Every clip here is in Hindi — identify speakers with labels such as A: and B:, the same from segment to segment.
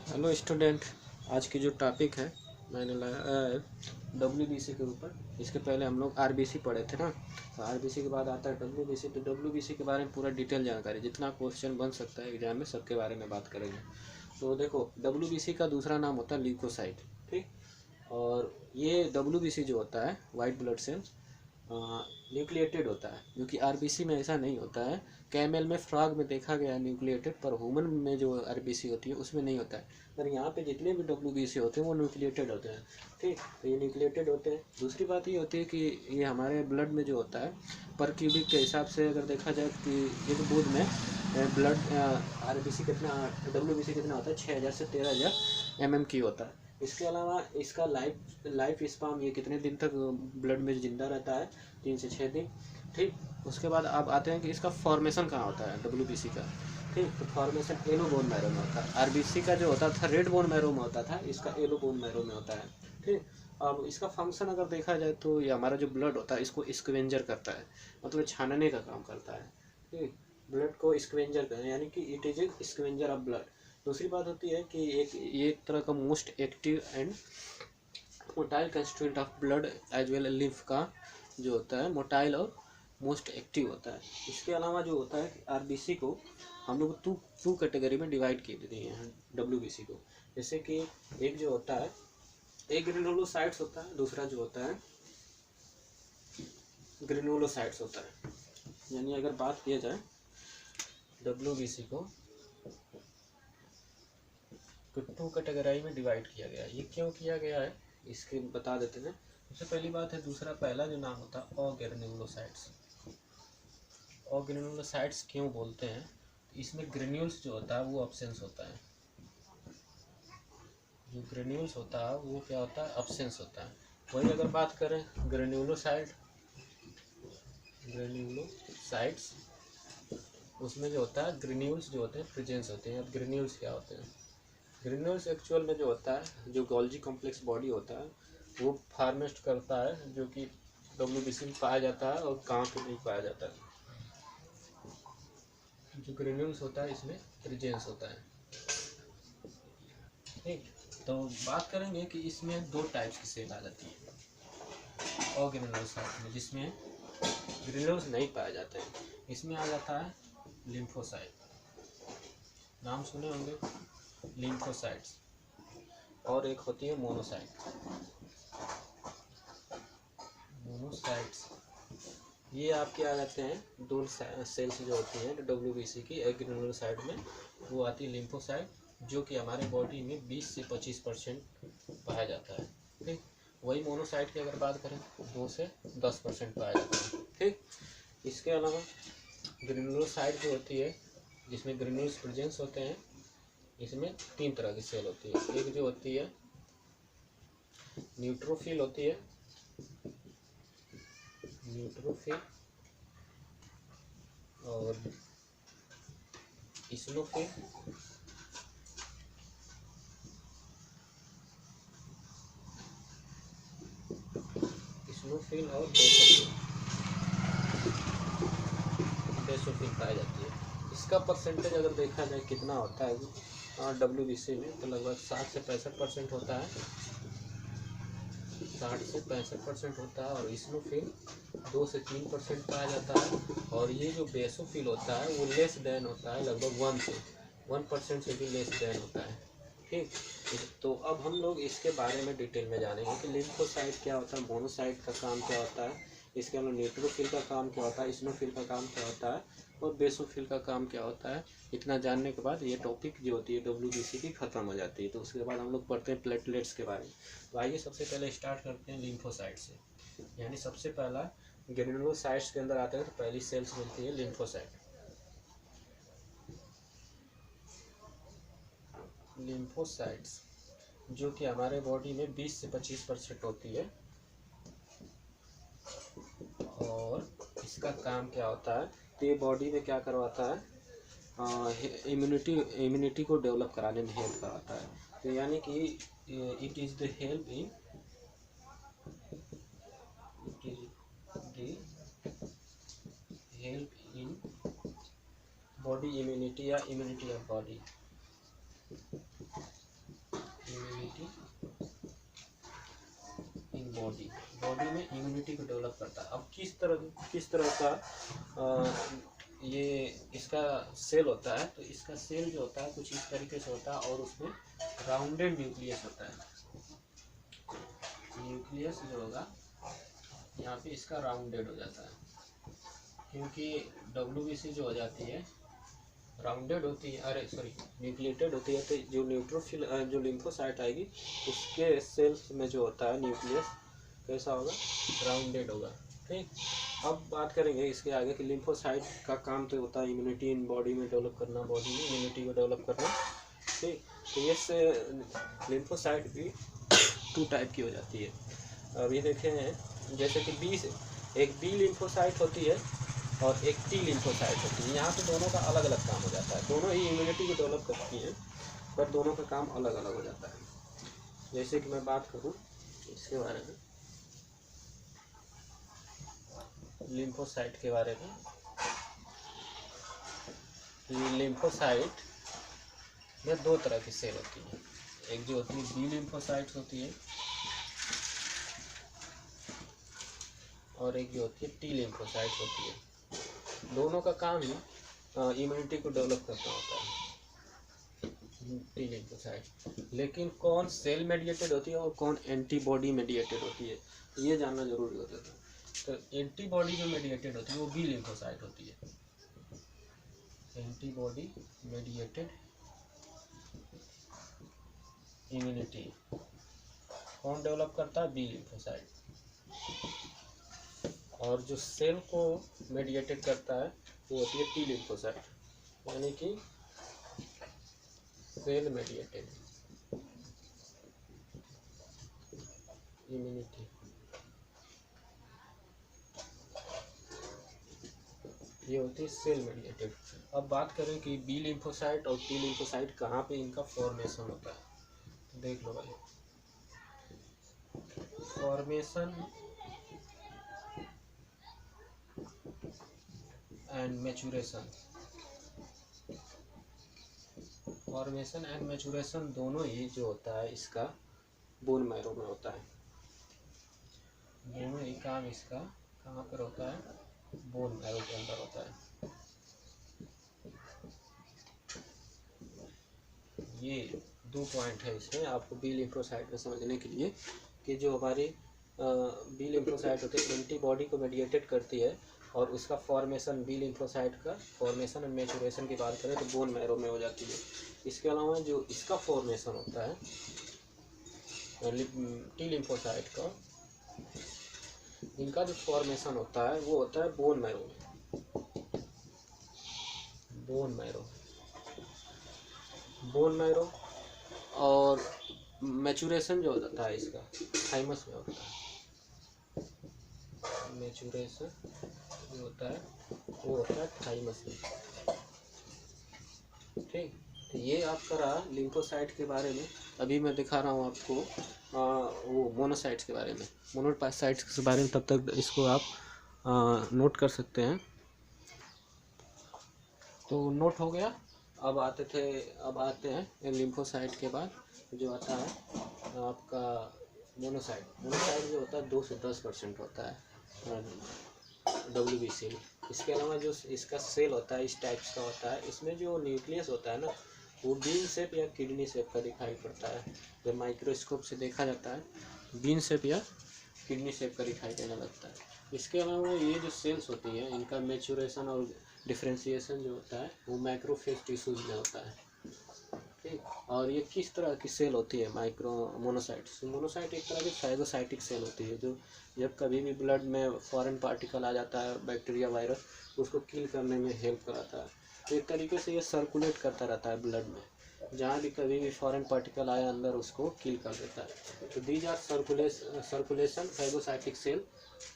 A: हेलो स्टूडेंट, आज की जो टॉपिक है मैंने लाया WBC के ऊपर। इसके पहले हम लोग RBC पढ़े थे ना, तो RBC के बाद आता है WBC। तो WBC के बारे में पूरा डिटेल जानकारी, जितना क्वेश्चन बन सकता है एग्जाम में, सबके बारे में बात करेंगे। तो देखो, WBC का दूसरा नाम होता है ल्यूकोसाइट, ठीक। और ये WBC जो होता है, वाइट ब्लड सेल्स, न्यूक्लिएटेड होता है, जो कि RBC में ऐसा नहीं होता है। कैमल में, फ्रॉग में देखा गया है न्यूक्लिएटेड, पर ह्यूमन में जो RBC होती है उसमें नहीं होता है। पर यहाँ पे जितने भी WBC होते हैं वो न्यूक्लिएटेड होते हैं, ठीक। तो ये न्यूक्लिएटेड होते हैं। दूसरी बात ये होती है कि ये हमारे ब्लड में जो होता है, पर क्यूबिक के हिसाब से अगर देखा जाए कि एक बूंद में ब्लड RBC कितना, WBC कितना होता है, 6000 से 13000 mm की होता है। इसके अलावा इसका लाइफ स्पान, ये कितने दिन तक ब्लड में जिंदा रहता है, 3 से 6 दिन, ठीक। उसके बाद आप आते हैं कि इसका फॉर्मेशन कहाँ होता है WBC का, ठीक। तो फॉर्मेशन येलो बोन मैरो में होता है। RBC का जो होता था रेड बोन मैरो में होता था, इसका येलो बोन मैरो में होता है, ठीक। अब इसका फंक्शन अगर देखा जाए तो ये हमारा जो ब्लड होता है इसको स्क्वेंजर करता है, मतलब छानने का काम करता है, ठीक। ब्लड को स्क्वेंजर करें, यानी कि it is a scavenger of blood. दूसरी बात होती है कि एक तरह का most active and motile constituent of blood as well lymph का जो होता है मोटाइल और मोस्ट एक्टिव होता है। इसके अलावा जो होता है RBC को हम लोग टू कैटेगरी में डिवाइड किए दिए हैं WBC को। जैसे कि एक जो होता है, एक ग्रेनुलोसाइट्स होता है, दूसरा जो होता है ग्रेनुलोसाइट्स होता है। यानी अगर बात किया जाए WBC को टू कैटेगरी में डिवाइड किया गया है। ये क्यों किया गया है इसके बता देते हैं। सबसे पहली बात है, दूसरा पहला जो नाम होता है ऑर्गेनुलोसाइट्स। ऑर्गेनुलोसाइट्स क्यों बोलते हैं, तो इसमें ग्रेन्यूल्स जो होता है वो अब्सेंस होता है। जो ग्रेन्यूल्स होता है वो क्या होता है, अब्सेंस होता है। वही अगर बात करें ग्रेन्यूलोसाइट्स, उसमें जो होता है ग्रेन्यूल्स जो होते हैं प्रेजेंस होते हैं। अब ग्रेन्यूल्स क्या होते हैं, ग्रेन्यूल्स एक्चुअल में जो होता है, जो गोल्जी कॉम्प्लेक्स बॉडी होता है वो फॉर्मेट करता है, जो कि WBC में पाया जाता है और कहाँ पे नहीं पाया जाता है। जो ग्रेन्यूल्स होता है इसमें प्रेजेंस होता है, ठीक। तो बात करेंगे कि इसमें दो टाइप्स की सेल आ जाती है ऑर्गेनुलोसाइट में, जिसमें ग्रेन्यूल्स नहीं पाए जाते हैं। इसमें आ जाता है लिम्फोसाइट, नाम सुने होंगे लिम्फोसाइट्स, और एक होती है मोनोसाइट्स। ये आपके आ जाते हैं दो सेल्स जो होती हैं WBC की, एक ग्रेनुलोसाइट में वो आती है लिम्फोसाइट, जो कि हमारे बॉडी में 20 से 25% पाया जाता है, ठीक। वही मोनोसाइट की अगर बात करें 2 से 10% पाया जाता है, ठीक। इसके अलावा ग्रेनुलोसाइट जो होती है, जिसमें ग्रेन्यूल्स प्रेजेंस होते हैं, इसमें 3 तरह की सेल होती है। एक जो होती है न्यूट्रोफिल होती है, न्यूट्रोफिल, और इस्नोफिल, और बेसोफिल पाई जाती है। इसका परसेंटेज अगर देखा जाए कितना होता है WBC में, तो लगभग 60 से 65% होता है, 60 से 65% होता है। और इस्नोफिल 2 से 3% पाया जाता है। और ये जो बेसोफिल होता है वो लेस देन होता है, लगभग 1% से भी लेस देन होता है, ठीक। तो अब हम लोग इसके बारे में डिटेल में जानेंगे कि लिम्फोसाइट क्या होता है, मोनोसाइट का काम क्या होता है, इसके अलावा न्यूट्रोफिल का काम क्या होता है, इस्नोफिल का काम क्या होता है, और बेसोफिल का काम क्या होता है। इतना जानने के बाद ये टॉपिक जो होती है WBC की ख़त्म हो जाती है। तो उसके बाद हम लोग पढ़ते हैं प्लेटलेट्स के बारे में। तो आइए सबसे पहले स्टार्ट करते हैं लिम्फोसाइट से। यानी सबसे पहला ग्रेनुलोसाइट्स के अंदर आते हैं, तो पहली सेल्स मिलती है लिम्फोसाइट। लिम्फोसाइट्स जो कि हमारे बॉडी में 20 से 25% होती है। और इसका काम क्या होता है, तो ये बॉडी में क्या करवाता है, इम्यूनिटी को डेवलप कराने में हेल्प कराता है। तो यानी कि it is the help in body immunity या immunity of body. Body, body में इम्यूनिटी को डेवलप करता है। अब किस तरह का ये इसका सेल होता है, तो इसका सेल जो होता है कुछ इस तरीके से होता है और उसमें राउंडेड न्यूक्लियस होता है। न्यूक्लियस जो होगा यहाँ पे इसका राउंडेड हो जाता है, क्योंकि WBC जो हो जाती है राउंडेड होती है, अरे सॉरी न्यूक्लिएटेड होती है, तो जो न्यूट्रोफिल जो लिम्फोसाइट आएगी उसके सेल्स में जो होता है न्यूक्लियस कैसा होगा, राउंडेड होगा। ठीक, अब बात करेंगे इसके आगे कि लिम्फोसाइट का काम तो होता है इम्यूनिटी इन बॉडी में डेवलप करना, बॉडी में इम्यूनिटी को डेवलप करना। ठीक, तो ये से लिम्फोसाइट भी 2 टाइप की हो जाती है। अभी देखें हैं जैसे कि एक बी लिम्फोसाइट होती है और एक टी लिम्फोसाइट होती है। यहाँ पे दोनों का अलग अलग काम हो जाता है, दोनों ही इम्यूनिटी को डेवलप करती हैं पर दोनों का काम अलग अलग हो जाता है। जैसे कि मैं बात करूँ इसके बारे में, लिम्फोसाइट के बारे में, लिम्फोसाइट में 2 तरह की सेल होती है। एक जो होती है बी लिम्फोसाइट होती है और एक जो होती है टी लिम्फोसाइट होती है। दोनों का काम ही इम्यूनिटी को डेवलप करना होता है, टी लिम्फोसाइट। लेकिन कौन सेल मेडिएटेड होती है और कौन एंटीबॉडी मेडिएटेड होती है, ये जानना जरूरी होता है। तो एंटीबॉडी जो मेडिएटेड होती है वो बी लिम्फोसाइट होती है। एंटीबॉडी मेडिएटेड इम्यूनिटी कौन डेवलप करता है, बी लिम्फोसाइट। और जो सेल को मेडिएटेड करता है वो होती है टी लिम्फोसाइट, यानी कि सेल मेडिएटेड इम्यूनिटी। ये होती है सेल मेडिएटेड। अब बात करें कि बी लिम्फोसाइट और टी लिम्फोसाइट कहाँ पे इनका फॉर्मेशन होता है, तो देख लो भाई, formation and maturation, formation and maturation दोनों ही जो होता है इसका बोन मैरो में होता है। दोनों ही काम इसका कहाँ पर होता है, बोन मैरो के अंदर होता है। ये 2 पॉइंट है इसमें आपको बी लिम्फोसाइट में समझने के लिए, कि जो हमारी बी लिम्फोसाइट होती है एंटीबॉडी को मेडिएटेड करती है और उसका फॉर्मेशन, बी लिम्फोसाइट का फॉर्मेशन एंड मैचुरेशन की बात करें तो बोन मैरो में हो जाती है। इसके अलावा जो इसका फॉर्मेशन होता है टी लिम्फोसाइट का, इनका जो फॉर्मेशन होता है वो होता है बोन मैरो में, बोन मैरो, बोन मैरो। और मैचुरेशन जो होता है इसका थाइमस में होता है, मैचुरेशन जो होता है वो होता है थाइमस में। ठीक, तो ये आपका रहा लिम्फोसाइट के बारे में। अभी मैं दिखा रहा हूँ आपको वो मोनोसाइट्स के बारे में, मोनोसाइट्स के बारे में। तब तक इसको आप नोट कर सकते हैं। तो नोट हो गया। अब आते हैं लिम्फोसाइट के बाद जो आता है आपका मोनोसाइट। मोनोसाइट जो होता है 2 से 10% होता है WBC। इसके अलावा जो इसका सेल होता है इस टाइप्स का होता है। इसमें जो न्यूक्लियस होता है ना वो बीन शेप या किडनी शेप का दिखाई पड़ता है। जब माइक्रोस्कोप से देखा जाता है बीन शेप या किडनी शेप का दिखाई देने लगता है। इसके अलावा ये जो सेल्स होती हैं इनका मैचुरेशन और डिफ्रेंशिएशन जो होता है वो मैक्रोफेज टिश्यूज में होता है। ठीक, और ये किस तरह की सेल होती है, मोनोसाइट्स। मोनोसाइट एक तरह की फैगोसाइटिक सेल होती है जो जब कभी भी ब्लड में फॉरेन पार्टिकल आ जाता है, बैक्टीरिया वायरस, उसको किल करने में हेल्प कराता है। तो एक तरीके से ये सर्कुलेट करता रहता है ब्लड में, जहाँ भी कभी भी फॉरेन पार्टिकल आया अंदर उसको किल कर देता है। तो these are circulation phagocytic cell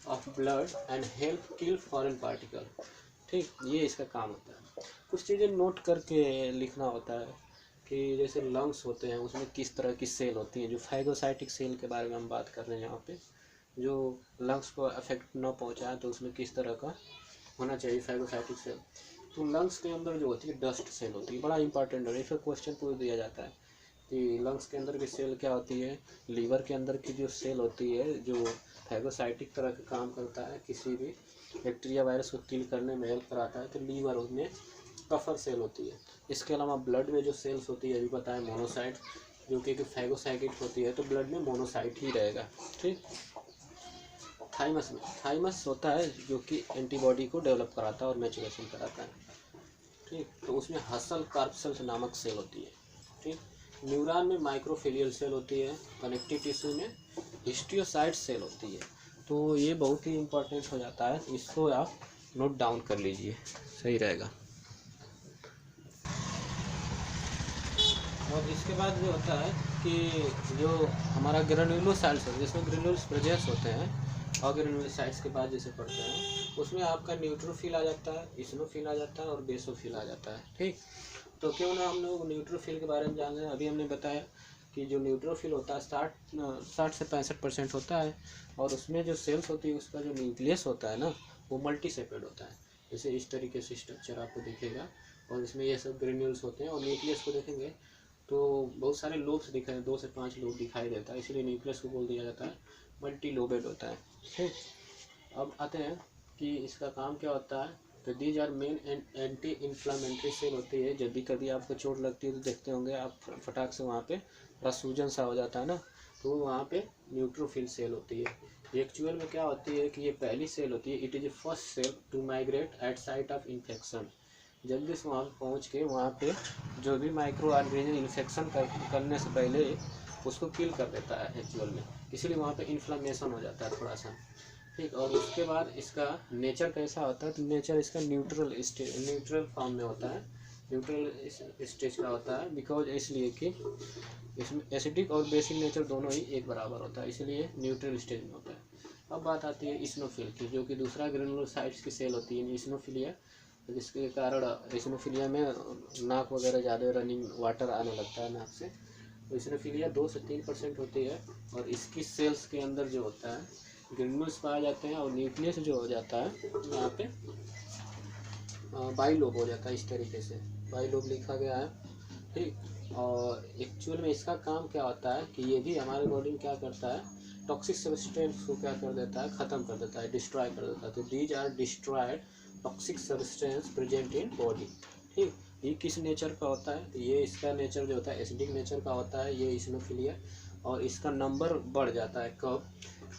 A: of blood and help kill foreign particle. ठीक, ये इसका काम होता है। कुछ चीज़ें नोट करके लिखना होता है कि जैसे लंग्स होते हैं उसमें किस तरह की सेल होती हैं। जो फैगोसाइटिक सेल के बारे में हम बात कर रहे हैं यहाँ पे, जो लंग्स को अफेक्ट न पहुँचाए तो उसमें किस तरह का होना चाहिए फैगोसाइटिक सेल। तो लंग्स के अंदर जो होती है डस्ट सेल होती है, बड़ा इंपॉर्टेंट है, इसका क्वेश्चन पूछ दिया जाता है कि लंग्स के अंदर की सेल क्या होती है, लीवर के अंदर की जो सेल होती है जो फैगोसाइटिक तरह का काम करता है, किसी भी बैक्टीरिया वायरस को किल करने में हेल्प कराता है, तो लीवर उसमें कफर सेल होती है। इसके अलावा ब्लड में जो सेल्स होती है अभी पता है मोनोसाइट, जो कि फैगोसाइटिक होती है, तो ब्लड में मोनोसाइट ही रहेगा। ठीक। थाइमस में थाइमस होता है जो कि एंटीबॉडी को डेवलप कराता है और मैचुरेशन कराता है। ठीक। तो उसमें हसल कार्पसेल्स नामक सेल होती है। ठीक। न्यूरॉन में माइक्रोफिलियल सेल होती है। कनेक्टिव टिश्यू में हिस्टियोसाइट सेल होती है। तो ये बहुत ही इम्पोर्टेंट हो जाता है, इसको आप नोट डाउन कर लीजिए, सही रहेगा। और इसके बाद जो होता है कि जो हमारा ग्रेन्युलोसाइट्स है, जिसमें ग्रेन्युल्स प्रेजेंस होते हैं, और ग्रेन्युलोसाइट्स के बाद जैसे पढ़ते हैं उसमें आपका न्यूट्रोफिल आ जाता है, इस्नोफिल आ जाता है और बेसोफिल आ जाता है। ठीक। तो क्यों ना हम लोग न्यूट्रोफिल के बारे में जान रहे हैं। अभी हमने बताया कि जो न्यूट्रोफिल होता है 60 से 65% होता है, और उसमें जो सेल्स होती है उसका जो न्यूक्लियस होता है ना, वो मल्टीसेपेड होता है। जैसे इस तरीके से स्ट्रक्चर आपको दिखेगा, और इसमें ये सब ग्रेन्यूल्स होते हैं, और न्यूक्लियस को देखेंगे तो बहुत सारे लोब्स दिखाई, 2 से 5 लोब दिखाई देता है, इसलिए न्यूक्लियस को बोल दिया जाता है मल्टी लोबेड होता है। ठीक। अब आते हैं कि इसका काम क्या होता है। तो these are main anti inflammatory cell होती है। जब भी कभी आपको चोट लगती है तो देखते होंगे आप फटाक से वहाँ पे थोड़ा सूजन सा हो जाता है ना, तो वहाँ पे न्यूट्रोफिल सेल होती है। एक्चुअल में क्या होती है कि ये पहली सेल होती है, it is a first cell to migrate at site of infection. जल्दी से वहाँ पहुँच के वहाँ पे जो भी माइक्रो ऑर्गेनिज्म इन्फेक्शन करने से पहले उसको किल कर देता है एक्चुअल में, इसलिए वहाँ पे इन्फ्लामेशन हो जाता है थोड़ा सा। ठीक। और उसके बाद इसका नेचर कैसा होता है, तो नेचर इसका न्यूट्रल फॉर्म में होता है, न्यूट्रल स्टेज का होता है, बिकॉज इसलिए कि इसमें एसिडिक और बेसिक नेचर दोनों ही एक बराबर होता है, इसलिए न्यूट्रल स्टेज में होता है। अब बात आती है इस्नोफिल की, जो कि दूसरा ग्रेनुलोसाइट्स की सेल होती है इस्नोफिलिया, जिसके कारण इस्नोफिलिया में नाक वगैरह ज़्यादा रनिंग वाटर आने लगता है नाक से। तो इस्नोफिलिया 2 से 3% होती है, और इसकी सेल्स के अंदर जो होता है ग्रेन्यूल्स पाए जाते हैं, और न्यूक्लियस जो हो जाता है यहाँ पे बाइलोब हो जाता है। इस तरीके से बाइलोब लिखा गया है। ठीक। और एक्चुअल में इसका काम क्या होता है कि ये भी हमारे बॉडी में क्या करता है, टॉक्सिक सब्सटेंस को क्या कर देता है, ख़त्म कर देता है, डिस्ट्रॉय कर देता है। तो these are destroyed toxic substance present in body. ठीक। ये किस नेचर का होता है, ये इसका नेचर जो होता है एसिडिक नेचर का होता है, ये इस्नोफिलिया। और इसका नंबर बढ़ जाता है कब,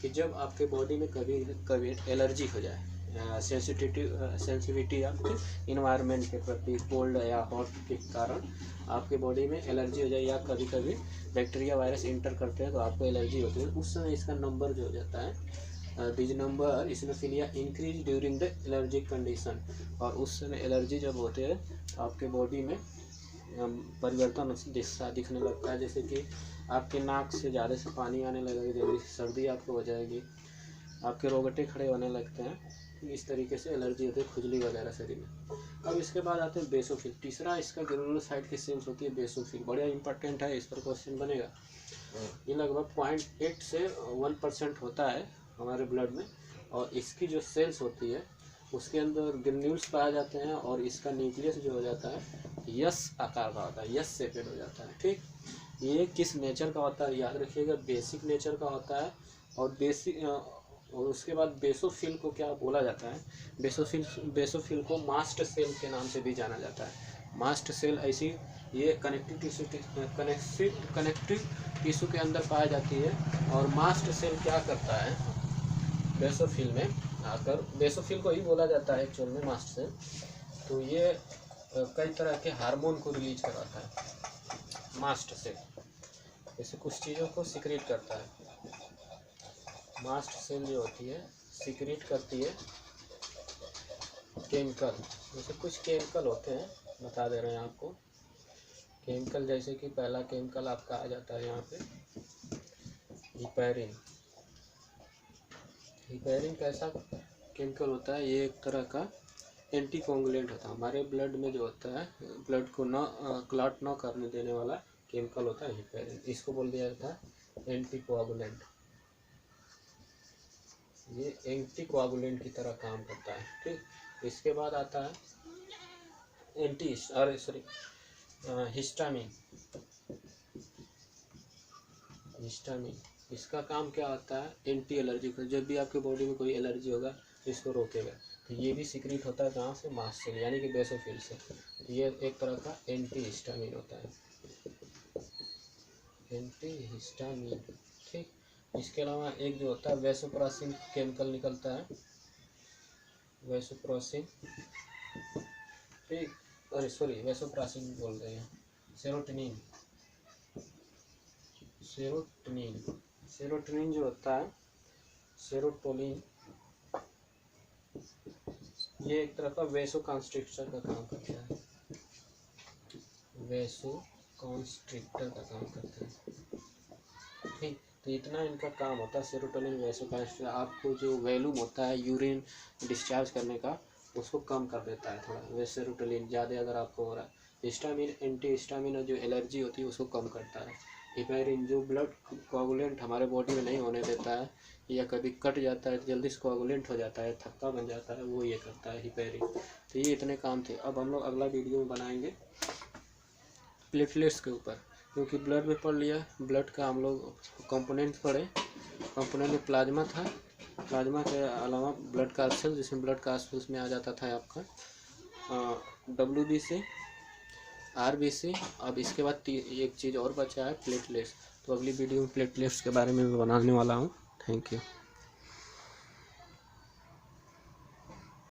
A: कि जब आपके बॉडी में कभी कभी एलर्जी हो जाए, सेंसिटिविटी आपके इन्वायरमेंट के प्रति, कोल्ड या हॉट के कारण आपके बॉडी में एलर्जी हो जाए, या कभी कभी बैक्टीरिया वायरस इंटर करते हैं तो आपको एलर्जी होती है, उस समय इसका नंबर जो हो जाता है, this number eosinophilia increase during the allergic condition. और उस समय एलर्जी जब होते हैं तो आपके बॉडी में परिवर्तन दिखने लगता है, जैसे कि आपके नाक से ज़्यादा से पानी आने लगेगा, जल्दी सर्दी आपको हो जाएगी, आपके रोगटे खड़े होने लगते हैं, इस तरीके से एलर्जी होती है, खुजली वगैरह शरीर में। अब इसके बाद आते हैं बेसोफिल। तीसरा इसका ग्रेनुलोसाइट की सेल्स होती है बेसोफिल, बड़ा इंपॉर्टेंट है, इस पर क्वेश्चन बनेगा। ये लगभग 0.8 से 1% होता है हमारे ब्लड में, और इसकी जो सेल्स होती है उसके अंदर ग्रेन्यूल्स पाए जाते हैं, और इसका न्यूक्लियस जो हो जाता है यस आकार का होता है, यस शेपेड हो जाता है। ठीक। ये किस नेचर का होता है याद रखिएगा, बेसिक नेचर का होता है। और उसके बाद बेसोफिल को क्या बोला जाता है, बेसोफिल को मास्ट सेल के नाम से भी जाना जाता है। मास्ट सेल ऐसी ये कनेक्टिव टिश्यू के अंदर पाई जाती है, और मास्ट सेल क्या करता है बेसोफिल में आकर, बेसोफिल को ही बोला जाता है एक्चुअल में मास्ट सेल। तो ये कई तरह के हार्मोन को रिलीज कराता है मास्ट सेल, जैसे कुछ चीज़ों को सिक्रेट करता है। मास्ट सेल जो होती है सिक्रेट करती है केमिकल, जैसे कुछ केमिकल होते हैं, बता दे रहे हैं आपको। केमिकल जैसे कि पहला केमिकल आपका आ जाता है यहाँ पे हिपैरिन। हिपैरिन कैसा केमिकल होता है, ये एक तरह का एंटीकोगुलेंट होता है, हमारे ब्लड में जो होता है ब्लड को न क्लॉट न करने देने वाला केमिकल होता है हिपैरिन, इसको बोल दिया जाता है एंटीकोगुलेंट। ये एंटीकोगुलेंट की तरह काम करता है। ठीक। इसके बाद आता है हिस्टामिन। हिस्टामिन, इसका काम क्या होता है, एंटी एलर्जी का। जब भी आपके बॉडी में कोई एलर्जी होगा तो इसको रोकेगा। तो ये भी सीक्रेट होता है कहाँ से, मास्ट से, यानी कि बेसोफिल से। तो ये एक तरह का एंटी हिस्टामिन होता है, एंटी हिस्टामिन। ठीक, इसके अलावा एक जो होता है वैसोप्रेसिन केमिकल निकलता है, वैसोप्रेसिन, ठीक, अरे सॉरी वैसोप्रेसिन बोल रहे हैं, सेरोटोनिन, सेरोटोनिन, सेरोटोनिन जो होता है, सेरोटोनिन, ये एक तरह का वैसो कॉन्स्ट्रिक्टर का काम करता है, वैसो कॉन्स्ट्रिक्टर का काम करता है। ठीक, तो इतना इनका काम होता है, सेरोटोनिन वैसो कॉन्स्ट्रिक्टर। आपको जो वॉल्यूम होता है यूरिन डिस्चार्ज करने का, उसको कम कर देता है थोड़ा, वैसे सेरोटोनिन ज़्यादा अगर आपको हो रहा है। हिस्टामिन, एंटी हिस्टामिन जो एलर्जी होती है उसको कम करता है। हिपैरिन जो ब्लड कोआगुलेंट हमारे बॉडी में नहीं होने देता है, या कभी कट जाता है जल्दी से कोआगुलेंट हो जाता है, थक्का बन जाता है, वो ये करता है हिपैरिन। तो ये इतने काम थे। अब हम लोग अगला वीडियो में बनाएंगे प्लेटलेट्स के ऊपर, क्योंकि ब्लड में पढ़ लिया, ब्लड का हम लोग कंपोनेंट पढ़े। कंपोनेंट में प्लाज्मा था, प्लाज्मा के अलावा ब्लड कैप्सूल, जिसमें ब्लड कैप्सूल्स में आ जाता था आपका WBC, RBC। अब इसके बाद एक चीज़ और बचा है, प्लेटलेट्स। तो अगली वीडियो में प्लेटलेट्स के बारे में मैं बनाने वाला हूँ। Thank you.